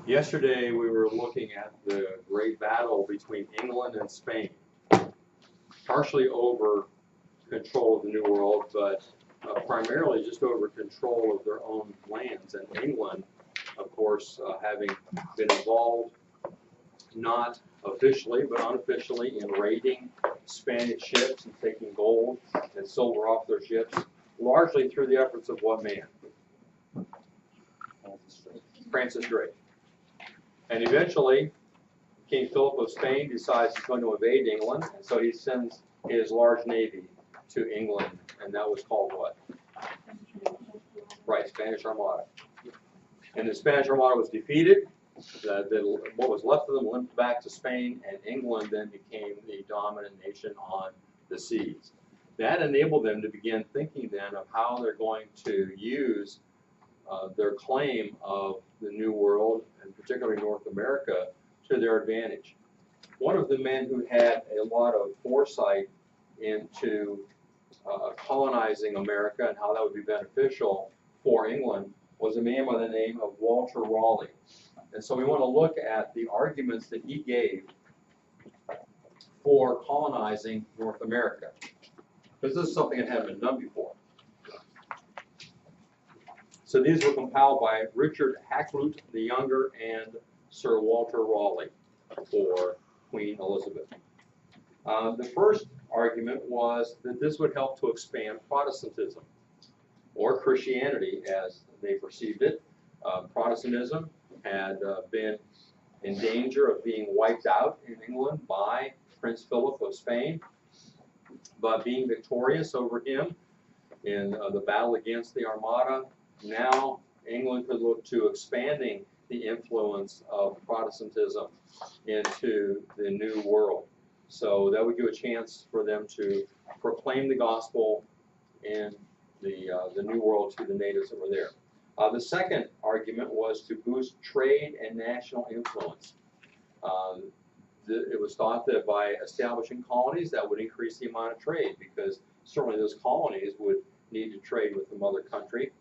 Yesterday we were looking at the great battle between England and Spain, partially over control of the New World, but primarily just over control of their own lands. And England, of course, having been involved, not officially, but unofficially, in raiding Spanish ships and taking gold and silver off their ships, largely through the efforts of what man? Francis Drake. And eventually, King Philip of Spain decides he's going to invade England, and so he sends his large navy to England, and that was called what? Right, Spanish Armada. And the Spanish Armada was defeated. What was left of them limped back to Spain, and England then became the dominant nation on the seas. That enabled them to begin thinking then of how they're going to use their claim of the New World, and particularly North America, to their advantage. One of the men who had a lot of foresight into colonizing America and how that would be beneficial for England was a man by the name of Walter Raleigh. And so we want to look at the arguments that he gave for colonizing North America, because this is something that hadn't been done before. So these were compiled by Richard Hakluyt the Younger and Sir Walter Raleigh for Queen Elizabeth. The first argument was that this would help to expand Protestantism, or Christianity as they perceived it. Protestantism had been in danger of being wiped out in England by Prince Philip of Spain, but being victorious over him in the battle against the Armada, now England could look to expanding the influence of Protestantism into the New World. So that would give a chance for them to proclaim the gospel in the New World to the natives that were there. The second argument was to boost trade and national influence. It was thought that by establishing colonies, that would increase the amount of trade, because certainly those colonies would need to trade with the mother country,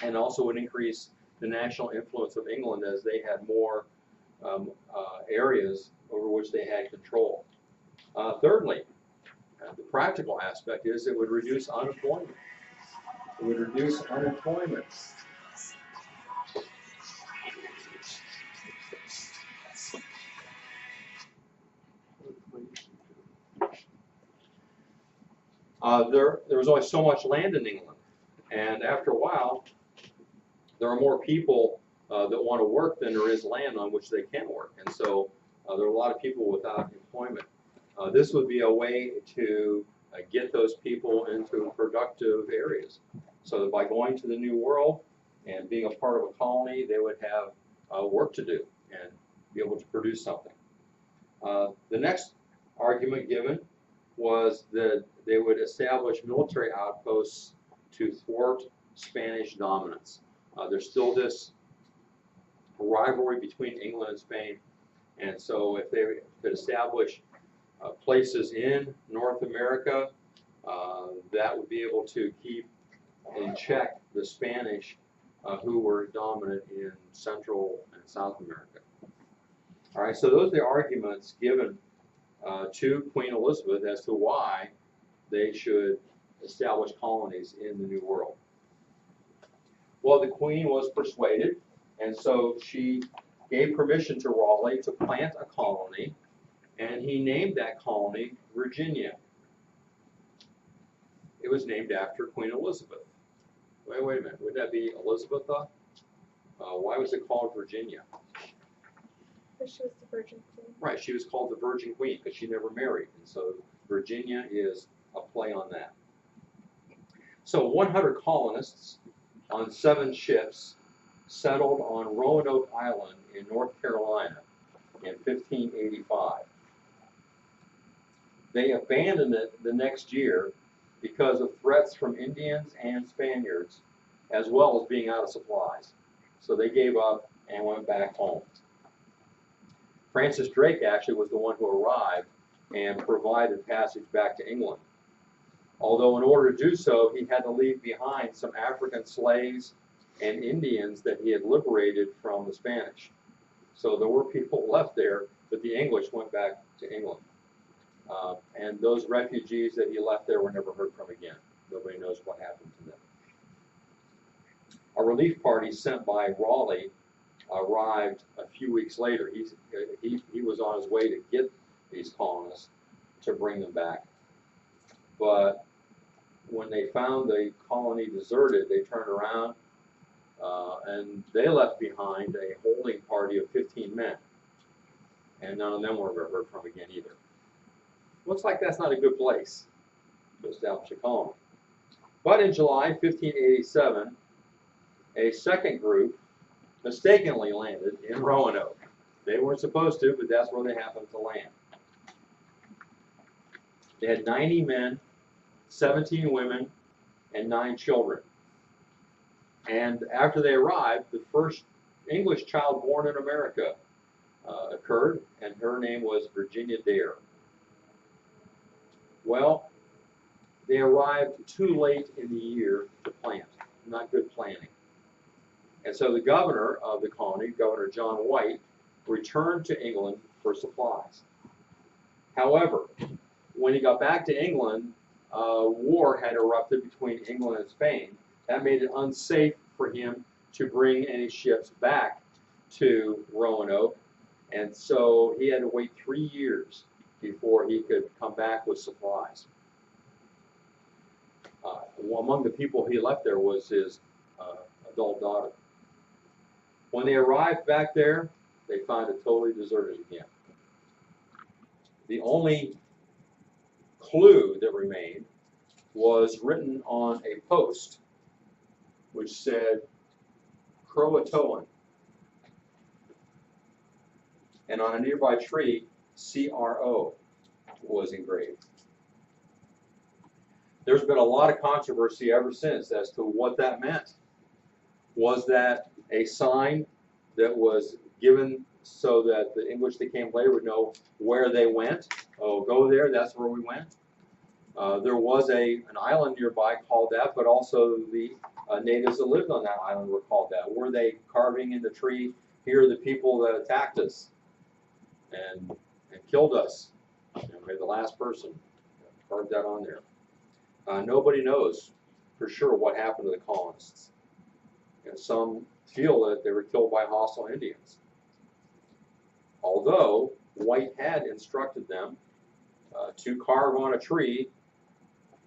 and also would increase the national influence of England as they had more areas over which they had control. Thirdly, the practical aspect is it would reduce unemployment. It would reduce unemployment. There was only so much land in England, and after a while, there are more people that want to work than there is land on which they can work, and so there are a lot of people without employment. This would be a way to get those people into productive areas, so that by going to the New World and being a part of a colony, they would have work to do and be able to produce something. The next argument given was that they would establish military outposts to thwart Spanish dominance. There's still this rivalry between England and Spain, and so if they could establish places in North America, that would be able to keep in check the Spanish who were dominant in Central and South America. All right, so those are the arguments given to Queen Elizabeth as to why they should establish colonies in the New World. Well, the Queen was persuaded, and so she gave permission to Raleigh to plant a colony, and he named that colony Virginia. It was named after Queen Elizabeth. Wait a minute, would that be Elizabetha? Why was it called Virginia? Because she was the Virgin Queen. Right, she was called the Virgin Queen because she never married, and so Virginia is a play on that. So 100 colonists on 7 ships settled on Roanoke Island in North Carolina in 1585. They abandoned it the next year because of threats from Indians and Spaniards, as well as being out of supplies. So they gave up and went back home. Francis Drake actually was the one who arrived and provided passage back to England. Although in order to do so, he had to leave behind some African slaves and Indians that he had liberated from the Spanish. So there were people left there, but the English went back to England. And those refugees that he left there were never heard from again. Nobody knows what happened to them. A relief party sent by Raleigh arrived a few weeks later. He was on his way to get these colonists to bring them back. But when they found the colony deserted, they turned around and they left behind a holding party of 15 men. And none of them were ever heard from again either. Looks like that's not a good place to establish a colony. But in July 1587, a second group mistakenly landed in Roanoke. They weren't supposed to, but that's where they happened to land. They had 90 men, 17 women, and 9 children. And after they arrived, the first English child born in America occurred, and her name was Virginia Dare. Well, they arrived too late in the year to plant. Not good planning. And so the governor of the colony, Governor John White, returned to England for supplies. However, when he got back to England, war had erupted between England and Spain. That made it unsafe for him to bring any ships back to Roanoke, and so he had to wait 3 years before he could come back with supplies. Among the people he left there was his adult daughter. When they arrived back there, they found it totally deserted again. The only clue that remained was written on a post which said Croatoan, and on a nearby tree, CRO was engraved. There's been a lot of controversy ever since as to what that meant. Was that a sign that was given so that the English that came later would know where they went? Oh, go there, that's where we went. There was an island nearby called that, but also the natives that lived on that island were called that. Were they carving in the tree, here are the people that attacked us and killed us? Maybe the last person carved that on there. Nobody knows for sure what happened to the colonists. And some feel that they were killed by hostile Indians. Although White had instructed them to carve on a tree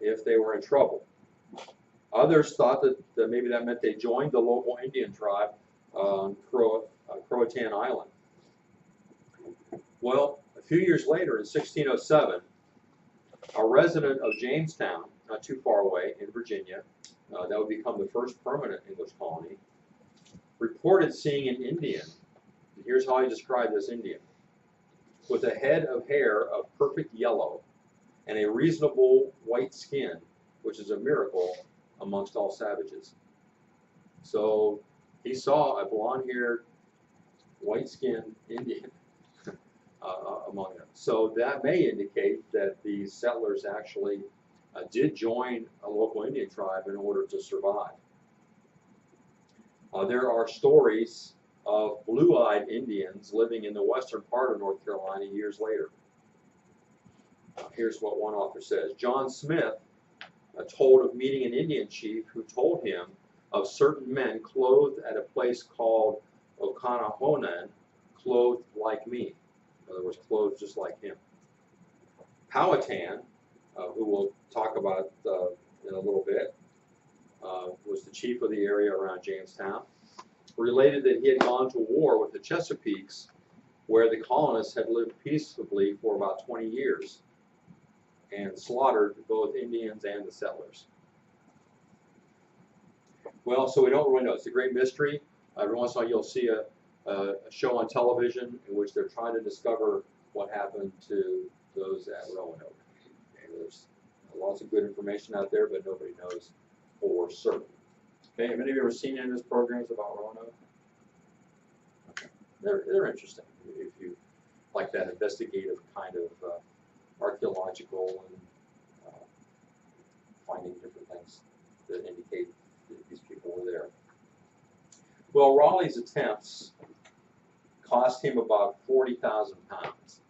if they were in trouble. Others thought that maybe that meant they joined the local Indian tribe on Croatan Island. Well, a few years later, in 1607, a resident of Jamestown, not too far away in Virginia, that would become the first permanent English colony, reported seeing an Indian. Here's how he described this Indian: with a head of hair of perfect yellow and a reasonable white skin, which is a miracle amongst all savages. So he saw a blonde-haired, white-skinned Indian among them. So that may indicate that these settlers actually did join a local Indian tribe in order to survive. There are stories of blue-eyed Indians living in the western part of North Carolina years later. Here's what one author says. John Smith told of meeting an Indian chief who told him of certain men clothed at a place called Okanahonan, clothed like me. In other words, clothed just like him. Powhatan, who we'll talk about in a little bit, was the chief of the area around Jamestown, related that he had gone to war with the Chesapeakes, where the colonists had lived peaceably for about 20 years and slaughtered both Indians and the settlers. Well, so we don't really know. It's a great mystery. Every once in a while you'll see a show on television in which they're trying to discover what happened to those at Roanoke. And there's lots of good information out there, but nobody knows for certain. Okay, have any of you ever seen any of those programs about Roanoke? Okay. They're interesting if you like that investigative kind of archaeological and finding different things that indicate that these people were there. Well, Raleigh's attempts cost him about 40,000 pounds,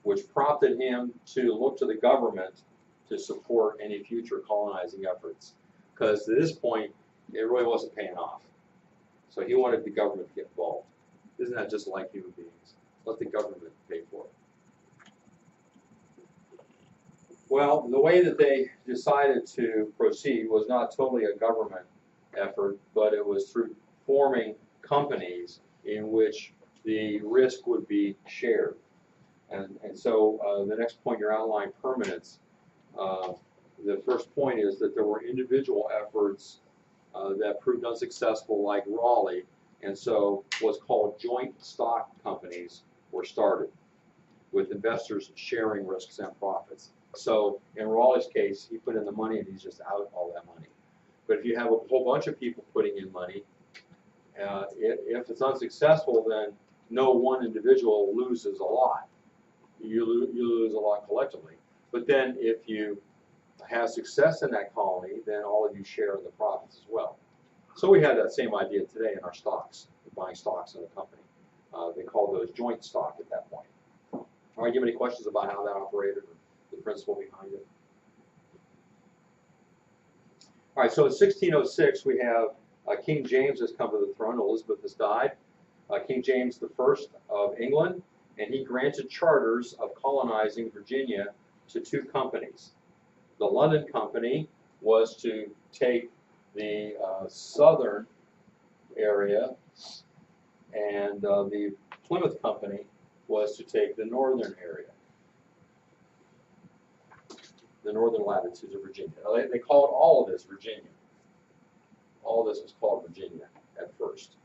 which prompted him to look to the government to support any future colonizing efforts. Because at this point, it really wasn't paying off. So he wanted the government to get involved. Isn't that just like human beings? Let the government pay for it. Well, the way that they decided to proceed was not totally a government effort, but it was through forming companies in which the risk would be shared. And so the next point, your outline permanence. The first point is that there were individual efforts that proved unsuccessful, like Raleigh, and so what's called joint stock companies were started, with investors sharing risks and profits. So in Raleigh's case, he put in the money and he's just out all that money. But if you have a whole bunch of people putting in money, if it's unsuccessful, then no one individual loses a lot. You lose a lot collectively. But then if you have success in that colony, then all of you share in the profits as well. So we have that same idea today in our stocks, buying stocks in a company. They call those joint stock at that point. All right, you have any questions about how that operated or the principle behind it? All right, so in 1606 we have King James has come to the throne. Elizabeth has died. King James I of England, and he granted charters of colonizing Virginia to two companies. The London Company was to take the southern area, and the Plymouth Company was to take the northern area, the northern latitudes of Virginia. They called all of this Virginia. All of this was called Virginia at first.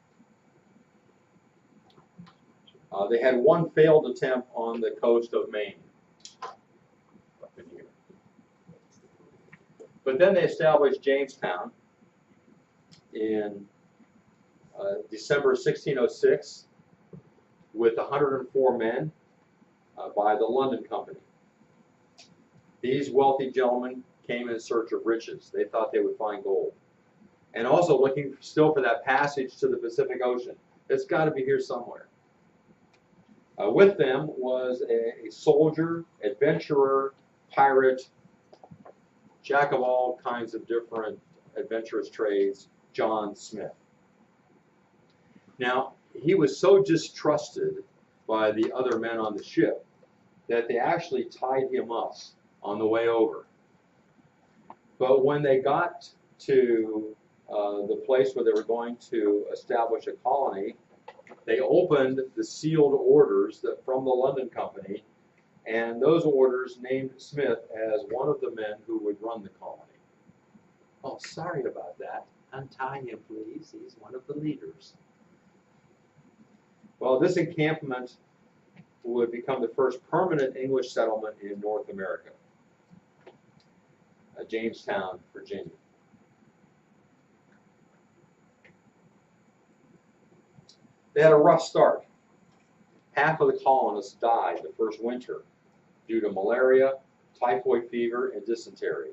They had one failed attempt on the coast of Maine, up in here. But then they established Jamestown in December 1606 with 104 men by the London Company. These wealthy gentlemen came in search of riches. They thought they would find gold. And also looking still for that passage to the Pacific Ocean. It's got to be here somewhere. With them was a soldier, adventurer, pirate, jack of all kinds of different adventurous trades, John Smith. Now, he was so distrusted by the other men on the ship that they actually tied him up on the way over. But when they got to the place where they were going to establish a colony, they opened the sealed orders from the London Company, and those orders named Smith as one of the men who would run the colony. Oh, sorry about that. Untie him, please. He's one of the leaders. Well, this encampment would become the first permanent English settlement in North America, Jamestown, Virginia. They had a rough start. Half of the colonists died the first winter due to malaria, typhoid fever, and dysentery,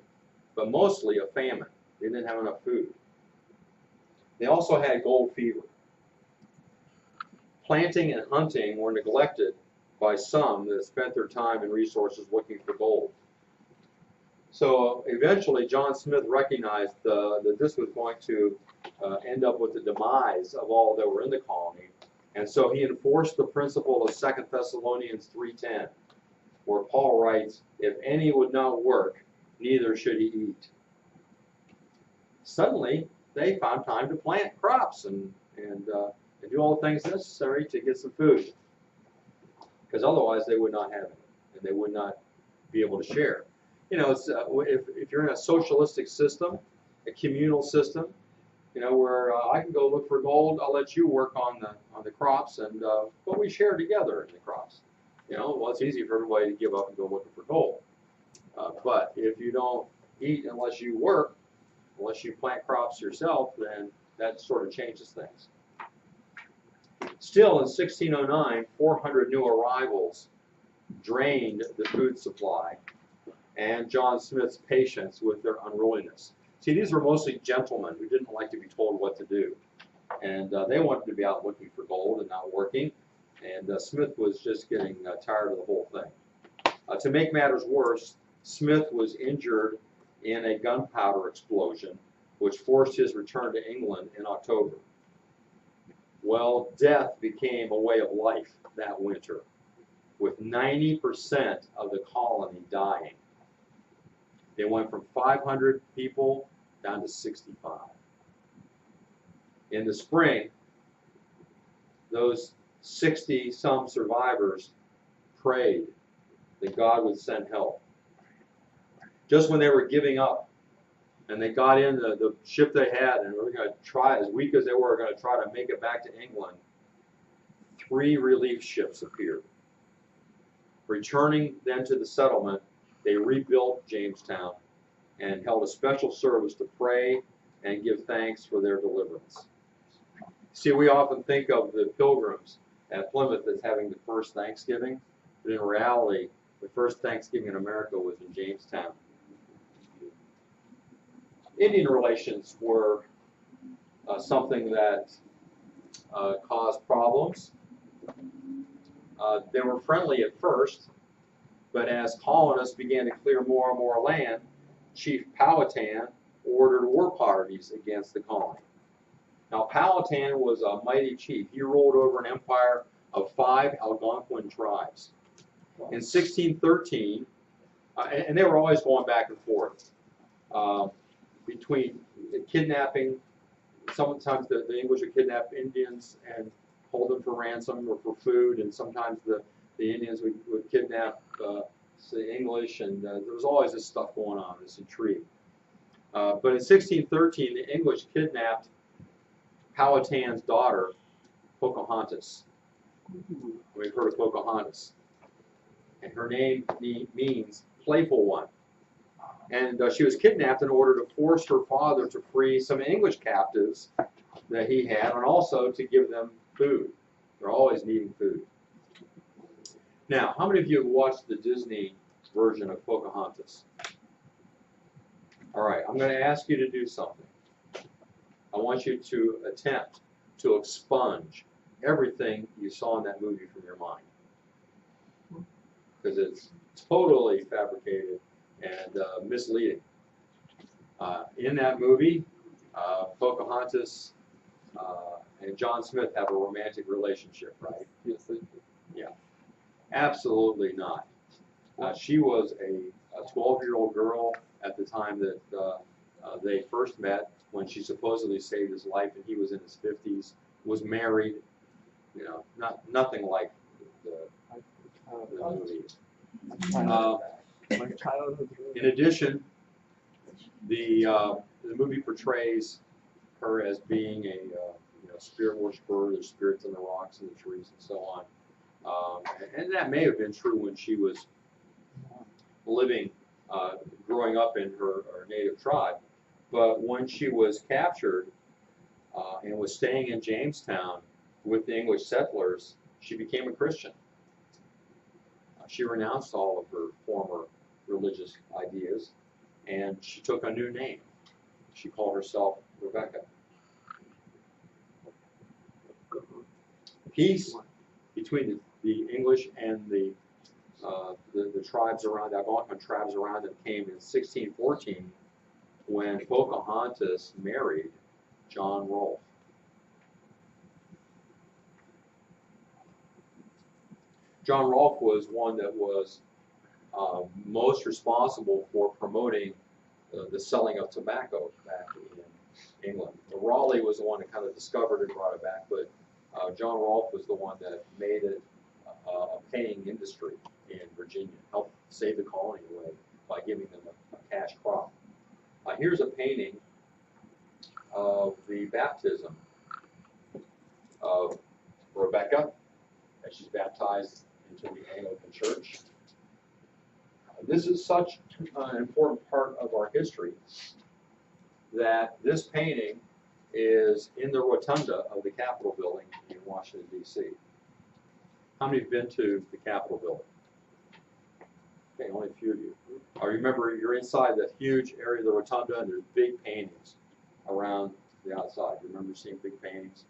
but mostly a famine. They didn't have enough food. They also had gold fever. Planting and hunting were neglected by some that spent their time and resources looking for gold. So eventually John Smith recognized that this was going to end up with the demise of all that were in the colony. And so he enforced the principle of 2 Thessalonians 3:10, where Paul writes, "If any would not work, neither should he eat." Suddenly, they found time to plant crops and do all the things necessary to get some food, because otherwise they would not have it, and they would not be able to share. You know, it's, if you're in a socialistic system, a communal system, you know, where I can go look for gold, I'll let you work on the crops, and but we share together in the crops. You know, well, it's easy for everybody to give up and go looking for gold. But if you don't eat unless you work, unless you plant crops yourself, then that sort of changes things. Still, in 1609, 400 new arrivals drained the food supply and John Smith's patience with their unruliness. See, these were mostly gentlemen who didn't like to be told what to do. And they wanted to be out looking for gold and not working. And Smith was just getting tired of the whole thing. To make matters worse, Smith was injured in a gunpowder explosion, which forced his return to England in October. Well, death became a way of life that winter, with 90% of the colony dying. They went from 500 people down to 65. In the spring, those 60-some survivors prayed that God would send help. Just when they were giving up, and they got in the ship they had, and were going to try, as weak as they were, going to try to make it back to England, 3 relief ships appeared. Returning then to the settlement, they rebuilt Jamestown and held a special service to pray and give thanks for their deliverance. See, we often think of the Pilgrims at Plymouth as having the first Thanksgiving, but in reality, the first Thanksgiving in America was in Jamestown. Indian relations were something that caused problems. They were friendly at first, but as colonists began to clear more and more land, Chief Powhatan ordered war parties against the colony. Now, Powhatan was a mighty chief. He ruled over an empire of 5 Algonquin tribes. In 1613, and they were always going back and forth between kidnapping. Sometimes the English would kidnap Indians and hold them for ransom or for food, and sometimes the Indians would kidnap the English, and there was always this stuff going on, this intrigue. But in 1613, the English kidnapped Powhatan's daughter, Pocahontas. We've heard of Pocahontas. And her name means playful one. And she was kidnapped in order to force her father to free some English captives that he had, and also to give them food. They're always needing food. Now, how many of you have watched the Disney version of Pocahontas? All right, I'm going to ask you to do something. I want you to attempt to expunge everything you saw in that movie from your mind, because it's totally fabricated and misleading. In that movie, Pocahontas and John Smith have a romantic relationship, right? Yes, they do. Yeah. Absolutely not. She was a 12-year-old girl at the time that they first met, when she supposedly saved his life, and he was in his 50s, was married. You know, nothing like the movie. My childhood. In addition, the movie portrays her as being a spirit worshiper. There's spirits in the rocks and the trees and so on. And that may have been true when she was living, growing up in her native tribe. But when she was captured and was staying in Jamestown with the English settlers, she became a Christian. She renounced all of her former religious ideas, and she took a new name. She called herself Rebecca. Peace between the English and the tribes around, the Algonquin tribes around them, came in 1614 when Pocahontas married John Rolfe. John Rolfe was one that was most responsible for promoting the selling of tobacco back in England. Raleigh was the one that kind of discovered and brought it back, but John Rolfe was the one that made it a paying industry in Virginia, helped save the colony away by giving them a cash crop. Here's a painting of the baptism of Rebecca as she's baptized into the Anglican Church. This is such an important part of our history that this painting is in the rotunda of the Capitol building in Washington, D.C. How many have been to the Capitol building? Okay, only a few of you. Remember, you're inside that huge area of the rotunda, and there's big paintings around the outside. You remember seeing big paintings?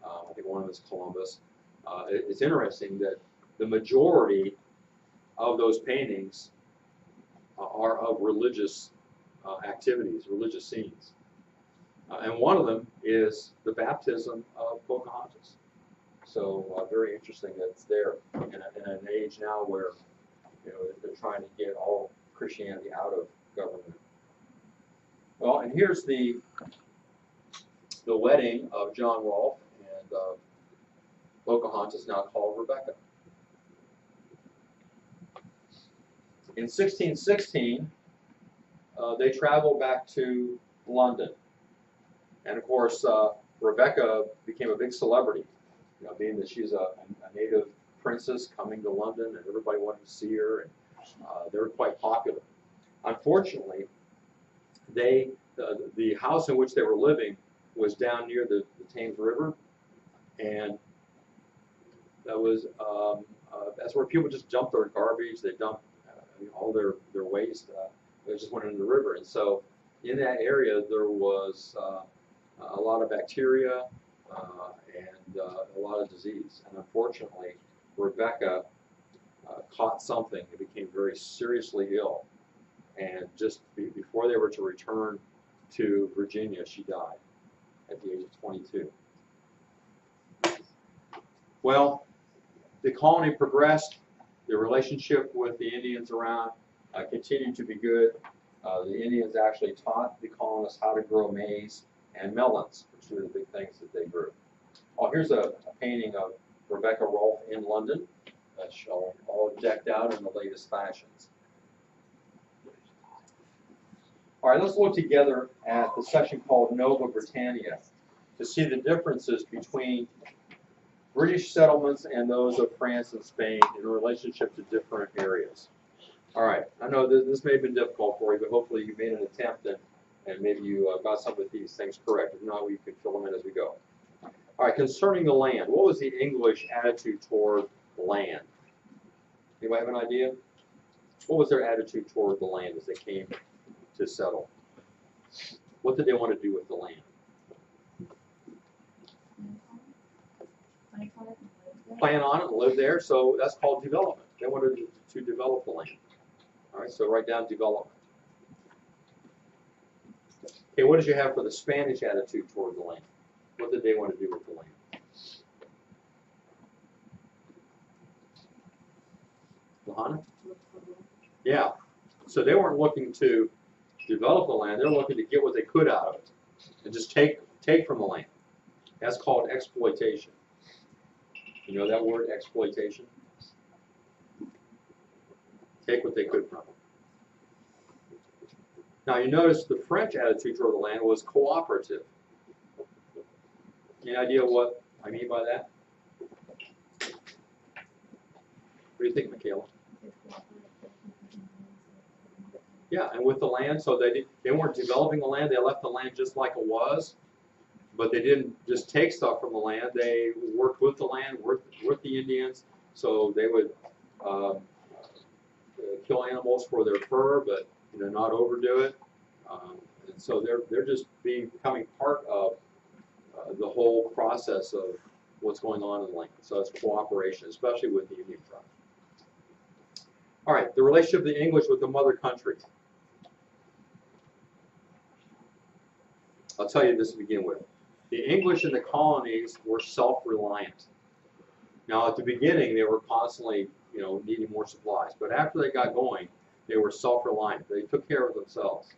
I think one of them is Columbus. It's interesting that the majority of those paintings are of religious activities, religious scenes. And one of them is the baptism of Pocahontas. So very interesting that it's there in an age now where they're trying to get all Christianity out of government. Well, and here's the wedding of John Rolfe and Pocahontas, now called Rebecca. In 1616, they traveled back to London. And of course, Rebecca became a big celebrity, being that she's a native princess coming to London, and everybody wanted to see her, and they were quite popular. Unfortunately, the house in which they were living was down near the Thames River, and that's where people just dumped their garbage. They dumped all their waste. They just went into the river, and so in that area there was a lot of bacteria and a lot of disease. And unfortunately, Rebecca caught something and became very seriously ill. And just before they were to return to Virginia, she died at the age of 22. Well, the colony progressed. The relationship with the Indians around continued to be good. The Indians actually taught the colonists how to grow maize and melons, which were the big things that they grew. Oh, here's a painting of Rebecca Rolfe in London. That's all decked out in the latest fashions. All right, let's look together at the section called Nova Britannia to see the differences between British settlements and those of France and Spain in relationship to different areas. All right, I know this may have been difficult for you, but hopefully you made an attempt and maybe you got some of these things correct. If not, we can fill them in as we go. All right, concerning the land, what was the English attitude toward land? Anybody have an idea? What was their attitude toward the land as they came to settle? What did they want to do with the land? Plan on it and live there, so that's called development. They wanted to develop the land. All right, so write down development. Okay, what did you have for the Spanish attitude toward the land? What did they want to do with the land? Lahana? Yeah, so they weren't looking to develop the land, they're looking to get what they could out of it and just take from the land. That's called exploitation. You know that word, exploitation? Take what they could from it. Now you notice the French attitude toward the land was cooperative. Any idea what I mean by that? What do you think, Michaela? Yeah, and with the land, so they weren't developing the land, they left the land just like it was, but they didn't just take stuff from the land, they worked with the land, worked with the Indians, so they would kill animals for their fur, but not overdo it. And so they're just becoming part of the whole process of what's going on in the land. So it's cooperation, especially with the Indian tribe. All right, the relationship of the English with the mother country. I'll tell you this to begin with. The English in the colonies were self-reliant. Now, at the beginning, they were constantly, needing more supplies. But after they got going, they were self-reliant. They took care of themselves.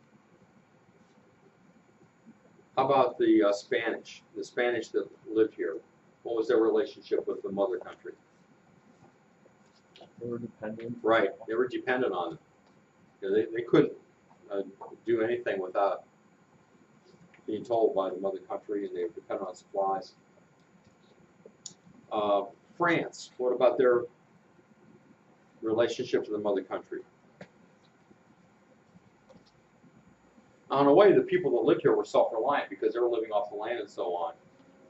How about the Spanish? The Spanish that lived here. What was their relationship with the mother country? They were dependent. Right. They were dependent on them. They couldn't do anything without being told by the mother country, and they were dependent on supplies. France, what about their relationship to the mother country? In a way, the people that lived here were self-reliant because they were living off the land and so on.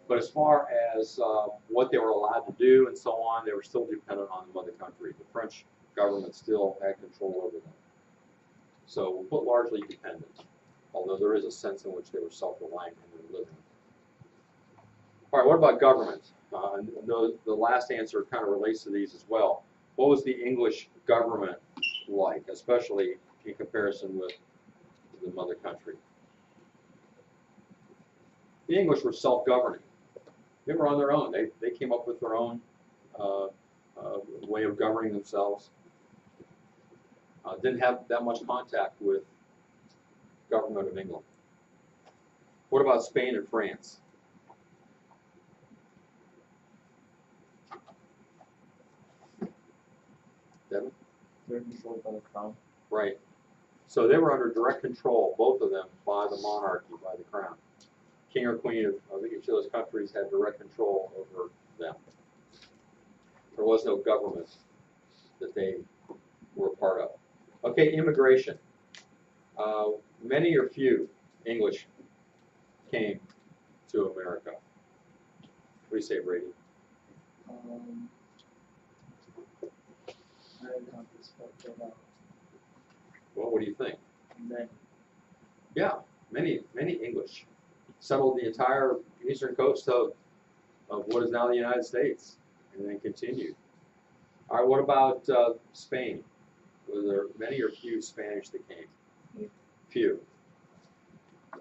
But as far as what they were allowed to do and so on, they were still dependent on the mother country. The French government still had control over them. So we'll put largely dependent, although there is a sense in which they were self-reliant in their living. All right, what about government? The last answer kind of relates to these as well. What was the English government like, especially in comparison with the mother country? The English were self-governing. They were on their own. They came up with their own way of governing themselves. Didn't have that much contact with government of England. What about Spain and France? Devin? They're controlled by the crown. Right. So they were under direct control, both of them, by the monarchy, by the crown. King or queen of each of those countries had direct control over them. There was no government that they were a part of. Okay, immigration. Many or few English came to America. What do you say, Brady? I didn't have to spell that out. Well, what do you think? Then Yeah, many English settled the entire eastern coast of what is now the United States, and then continued. All right, what about Spain? Were there many or few Spanish that came? Few.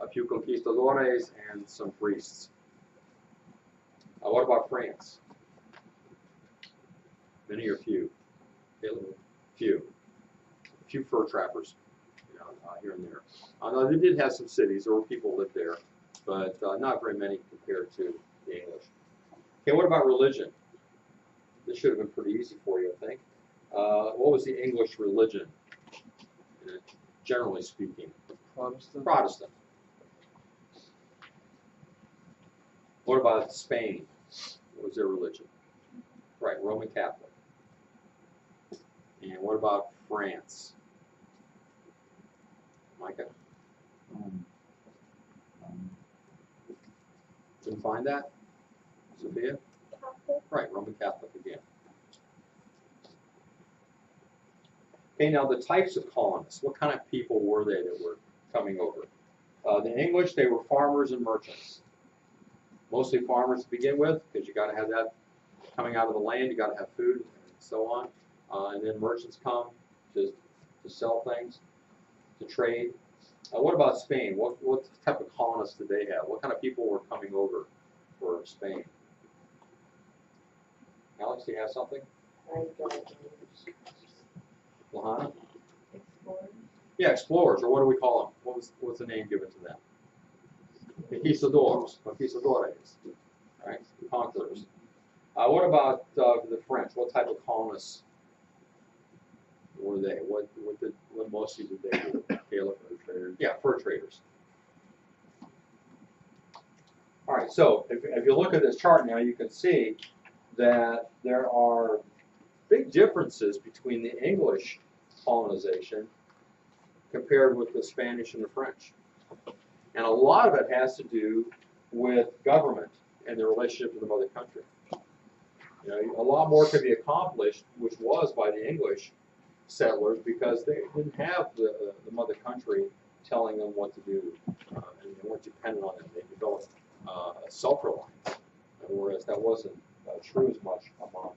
A few conquistadores and some priests. What about France? Many or few? Few. Few fur trappers, here and there. No, they did have some cities. There were people lived there, but not very many compared to the English. Okay, what about religion? This should have been pretty easy for you, I think. What was the English religion, generally speaking? Protestant. Protestant. What about Spain? What was their religion? Right, Roman Catholic. And what about France? Micah? Didn't find that? Sophia? Catholic. Right, Roman Catholic again. Okay, now the types of colonists. What kind of people were they that were coming over? The English, they were farmers and merchants. Mostly farmers to begin with, because you got to have that coming out of the land. You got to have food and so on. And then merchants come to sell things, to trade. What about Spain? What type of colonists did they have? What kind of people were coming over for Spain? Alex, do you have something? Lahana? Explorers. Yeah, explorers, or what do we call them? What's the name given to them? Conquistadores, right? Conquerors. What about the French? What type of colonists were they? What mostly did they do? Caleb? Fur traders. Yeah, fur traders. All right, so if you look at this chart now, you can see that there are big differences between the English colonization compared with the Spanish and the French. And a lot of it has to do with government and the relationship to the mother country. A lot more could be accomplished, which was by the English settlers, because they didn't have the mother country telling them what to do, and they weren't dependent on them. They developed self-reliance, whereas that wasn't true as much among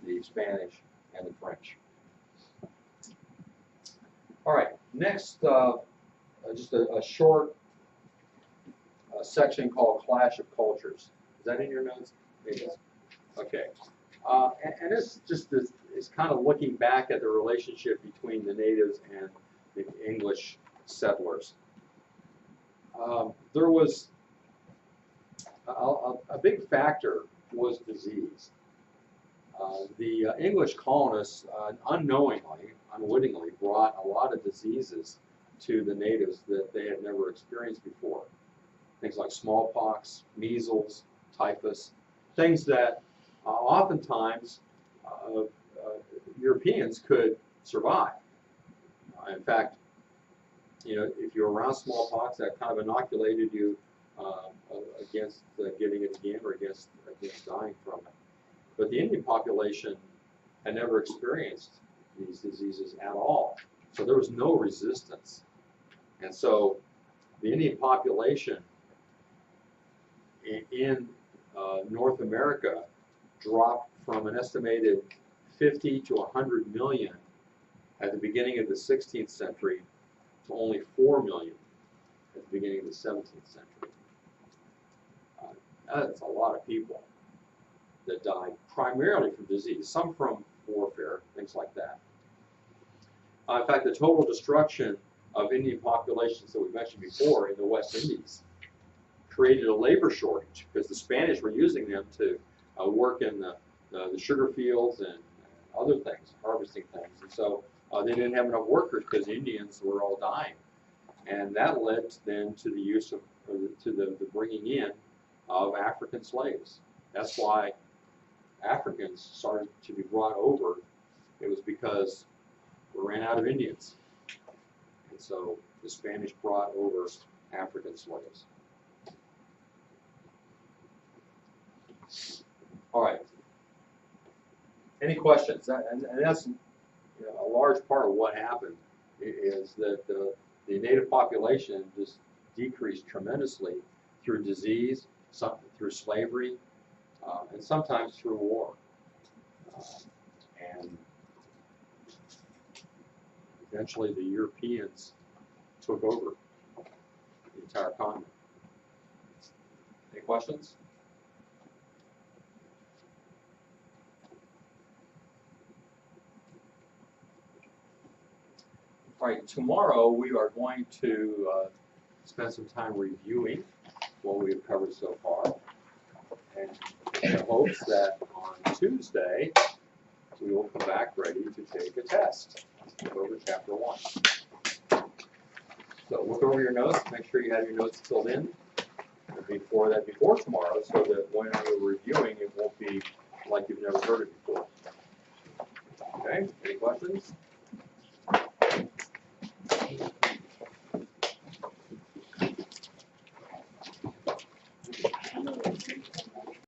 the Spanish and the French. All right, next, just a short section called Clash of Cultures. Is that in your notes? It is. Okay. And this just is kind of looking back at the relationship between the natives and the English settlers. There was a big factor was disease. The English colonists unknowingly, unwittingly, brought a lot of diseases to the natives that they had never experienced before. Things like smallpox, measles, typhus, things that oftentimes Europeans could survive. In fact, if you're around smallpox, that kind of inoculated you against getting it again or against dying from it. But the Indian population had never experienced these diseases at all. So there was no resistance. And so the Indian population in North America dropped from an estimated 50 to 100 million at the beginning of the 16th century to only 4 million at the beginning of the 17th century. That's a lot of people that died primarily from disease, some from warfare, things like that. In fact, the total destruction of Indian populations that we mentioned before in the West Indies created a labor shortage because the Spanish were using them to work in the sugar fields and other things, harvesting things. And so they didn't have enough workers because the Indians were all dying. And that led then to the use of, to the bringing in of African slaves. That's why Africans started to be brought over. It was because we ran out of Indians. And so the Spanish brought over African slaves. All right. Any questions? And that's, you know, a large part of what happened is that the native population just decreased tremendously through disease, through slavery, and sometimes through war. And eventually the Europeans took over the entire continent. Any questions? All right, tomorrow we are going to spend some time reviewing what we've covered so far, and in the hopes that on Tuesday we will come back ready to take a test. Go over chapter 1. So look over your notes, make sure you have your notes filled in before tomorrow, so that when you're reviewing, it won't be like you've never heard it before. Okay, any questions?